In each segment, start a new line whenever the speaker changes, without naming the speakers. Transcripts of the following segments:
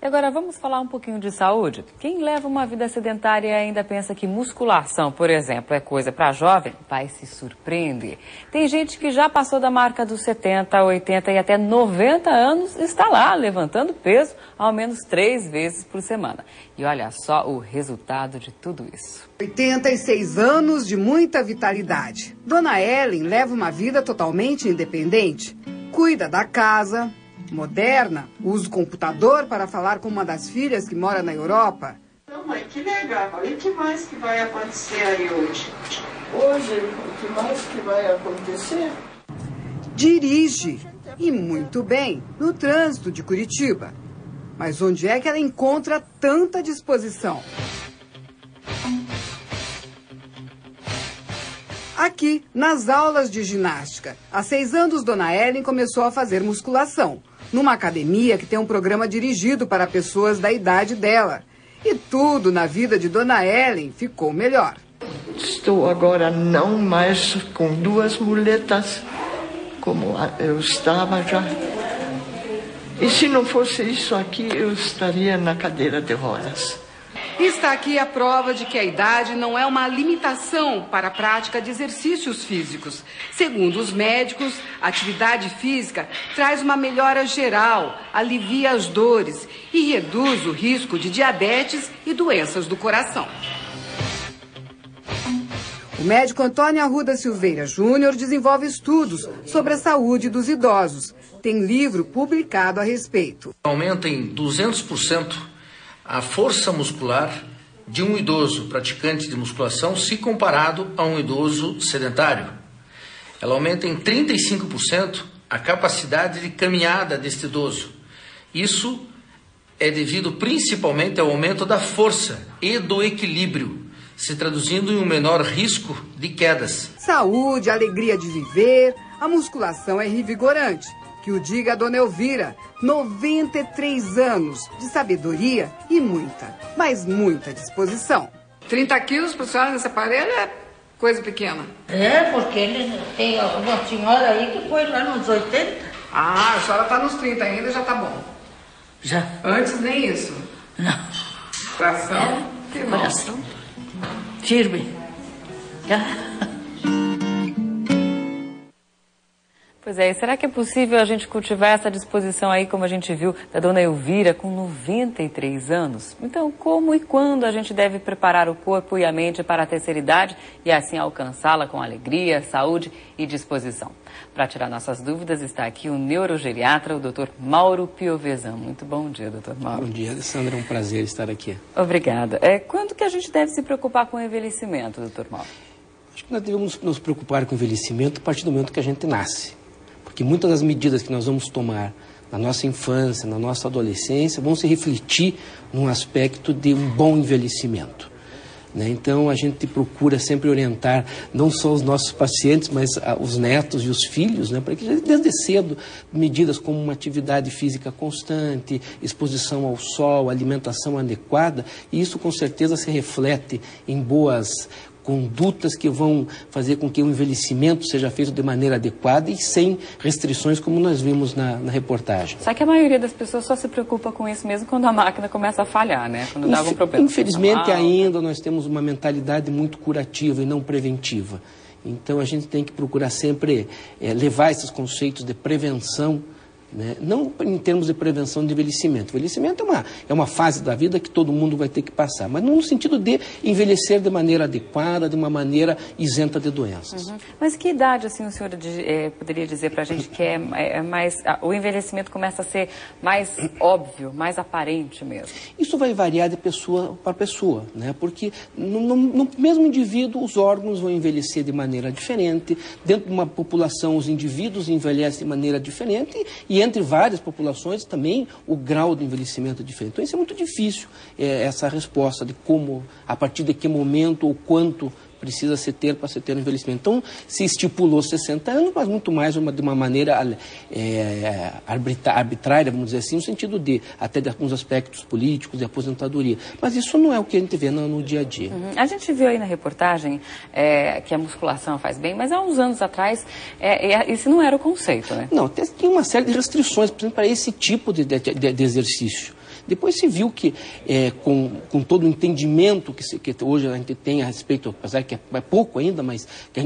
E agora vamos falar um pouquinho de saúde? Quem leva uma vida sedentária e ainda pensa que musculação, por exemplo, é coisa para jovem, vai se surpreender. Tem gente que já passou da marca dos 70, 80 e até 90 anos e está lá levantando peso ao menos 3 vezes por semana. E olha só o resultado de tudo isso.
86 anos de muita vitalidade. Dona Ellen leva uma vida totalmente independente. Cuida da casa, moderna, usa o computador para falar com uma das filhas que mora na Europa.
Mãe, que legal. E o que mais que vai acontecer aí hoje?
Hoje, o que mais que vai acontecer?
Dirige, e muito bem, no trânsito de Curitiba. Mas onde é que ela encontra tanta disposição? Aqui, nas aulas de ginástica. Há 6 anos, Dona Ellen começou a fazer musculação, numa academia que tem um programa dirigido para pessoas da idade dela. E tudo na vida de Dona Ellen ficou melhor.
Estou agora não mais com 2 muletas, como eu estava já. E se não fosse isso aqui, eu estaria na cadeira de rodas.
Está aqui a prova de que a idade não é uma limitação para a prática de exercícios físicos. Segundo os médicos, a atividade física traz uma melhora geral, alivia as dores e reduz o risco de diabetes e doenças do coração. O médico Antônio Arruda Silveira Júnior desenvolve estudos sobre a saúde dos idosos. Tem livro publicado a respeito.
Aumenta em 200% a força muscular de um idoso praticante de musculação se comparado a um idoso sedentário. Ela aumenta em 35% a capacidade de caminhada deste idoso. Isso é devido principalmente ao aumento da força e do equilíbrio, se traduzindo em um menor risco de quedas.
Saúde, alegria de viver, a musculação é revigorante. Que o diga a Dona Elvira, 93 anos de sabedoria e muita, mas muita disposição. 30 quilos para a senhora nesse aparelho é coisa pequena.
É, porque ele tem uma senhora aí que foi lá nos 80.
Ah, a senhora está nos 30 ainda, já tá bom.
Já.
Antes nem isso.
Não.
Coração?
É, coração. Firme. Já.
Pois é, e será que é possível a gente cultivar essa disposição aí, como a gente viu, da Dona Elvira, com 93 anos? Então, como e quando a gente deve preparar o corpo e a mente para a terceira idade e assim alcançá-la com alegria, saúde e disposição? Para tirar nossas dúvidas, está aqui o neurogeriatra, o Dr. Mauro Piovesan. Muito bom dia, Dr. Mauro.
Bom dia, Alessandra. É um prazer estar aqui.
Obrigada. Quando que a gente deve se preocupar com o envelhecimento, Dr. Mauro?
Acho que nós devemos nos preocupar com o envelhecimento a partir do momento que a gente nasce. Porque muitas das medidas que nós vamos tomar na nossa infância, na nossa adolescência, vão se refletir num aspecto de um bom envelhecimento. Né? Então, a gente procura sempre orientar não só os nossos pacientes, mas os netos e os filhos, né? Para que desde cedo medidas como uma atividade física constante, exposição ao sol, alimentação adequada, e isso com certeza se reflete em boas condutas que vão fazer com que o envelhecimento seja feito de maneira adequada e sem restrições, como nós vimos na reportagem.
Só que a maioria das pessoas só se preocupa com isso mesmo quando a máquina começa a falhar, né? Quando dá algum problema.
Infelizmente, ainda nós temos uma mentalidade muito curativa e não preventiva. Então, a gente tem que procurar sempre levar esses conceitos de prevenção, né? Não em termos de prevenção de envelhecimento. Envelhecimento é uma fase da vida que todo mundo vai ter que passar, mas não no sentido de envelhecer de maneira adequada, de uma maneira isenta de doenças.
Uhum. Mas que idade, assim, o senhor poderia dizer para a gente que o envelhecimento começa a ser mais óbvio, mais aparente mesmo?
Isso vai variar de pessoa para pessoa, né? Porque no mesmo indivíduo os órgãos vão envelhecer de maneira diferente, dentro de uma população os indivíduos envelhecem de maneira diferente e entre várias populações também o grau de envelhecimento é diferente. Então isso é muito difícil, essa resposta de como, a partir de que momento ou quanto precisa se ter para se ter um envelhecimento. Então se estipulou 60 anos, mas muito mais de uma maneira arbitrária, vamos dizer assim, no sentido até de alguns aspectos políticos, de aposentadoria. Mas isso não é o que a gente vê no dia a dia.
Uhum. A gente viu aí na reportagem que a musculação faz bem, mas há uns anos atrás esse não era o conceito, né?
Não, tinha uma série de restrições, por exemplo, para esse tipo de exercício. Depois se viu que, com todo o entendimento que hoje a gente tem a respeito, apesar que é pouco ainda, mas que a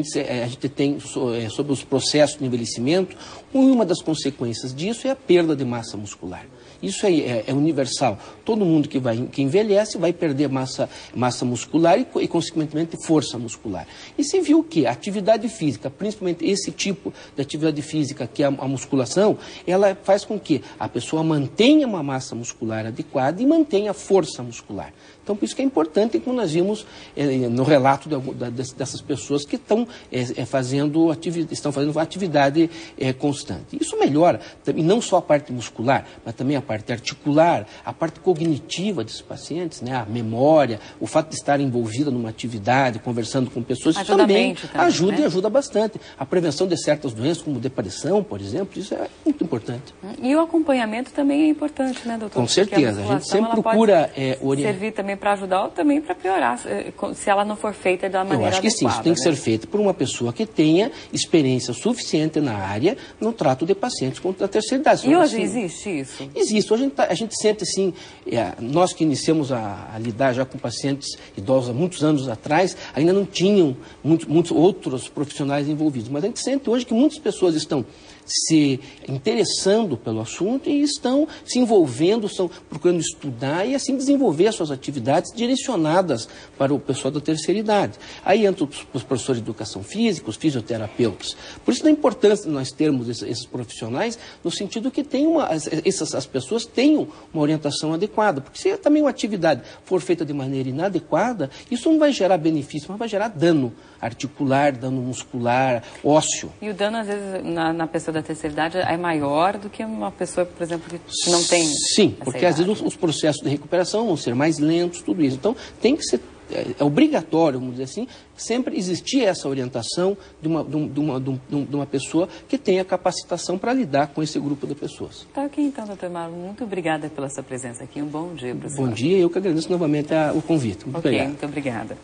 gente tem sobre os processos de envelhecimento, uma das consequências disso é a perda de massa muscular. Isso é universal. Todo mundo que envelhece vai perder massa muscular e, consequentemente, força muscular. E se viu que a atividade física, principalmente esse tipo de atividade física, que é a musculação, ela faz com que a pessoa mantenha uma massa muscular adequada e mantenha força muscular. Então, por isso que é importante, como nós vimos no relato dessas pessoas que estão fazendo atividade constante. Isso melhora, e não só a parte muscular, mas também a parte articular, a parte cognitiva desses pacientes, né? A memória, o fato de estar envolvida numa atividade, conversando com pessoas, isso também ajuda, né? E ajuda bastante. A prevenção de certas doenças, como depressão, por exemplo, isso é muito importante.
E o acompanhamento também é importante, né, doutor?
Com certeza, a gente sempre procura
servir também para ajudar ou também para piorar, se ela não for feita da maneira adequada.
Eu acho que sim, isso tem que ser feito por uma pessoa que tenha experiência suficiente na área no trato de pacientes com a terceira idade.
E hoje existe isso?
Existe. Hoje a gente sente assim, nós que iniciamos a lidar já com pacientes idosos há muitos anos atrás, ainda não tinham muitos outros profissionais envolvidos. Mas a gente sente hoje que muitas pessoas estão se interessando pelo assunto e estão se envolvendo, estão procurando estudar e assim desenvolver as suas atividades direcionadas para o pessoal da terceira idade. Aí entram os professores de educação física, os fisioterapeutas. Por isso da importância de nós termos esses profissionais, no sentido que as pessoas tenham uma orientação adequada. Porque se também uma atividade for feita de maneira inadequada, isso não vai gerar benefício, mas vai gerar dano articular, dano muscular, ósseo.
E o dano, às vezes, na pessoa da terceira idade é maior do que uma pessoa, por exemplo, que não tem...
Sim, porque às vezes os processos de recuperação vão ser mais lentos, tudo isso. Então, tem que ser obrigatório, vamos dizer assim, sempre existir essa orientação de uma pessoa que tenha capacitação para lidar com esse grupo de pessoas.
Tá aqui então, doutor Marlon, muito obrigada pela sua presença aqui, um bom dia para o senhor.
Bom dia, eu que agradeço novamente o convite. Muito obrigado.
Muito obrigada.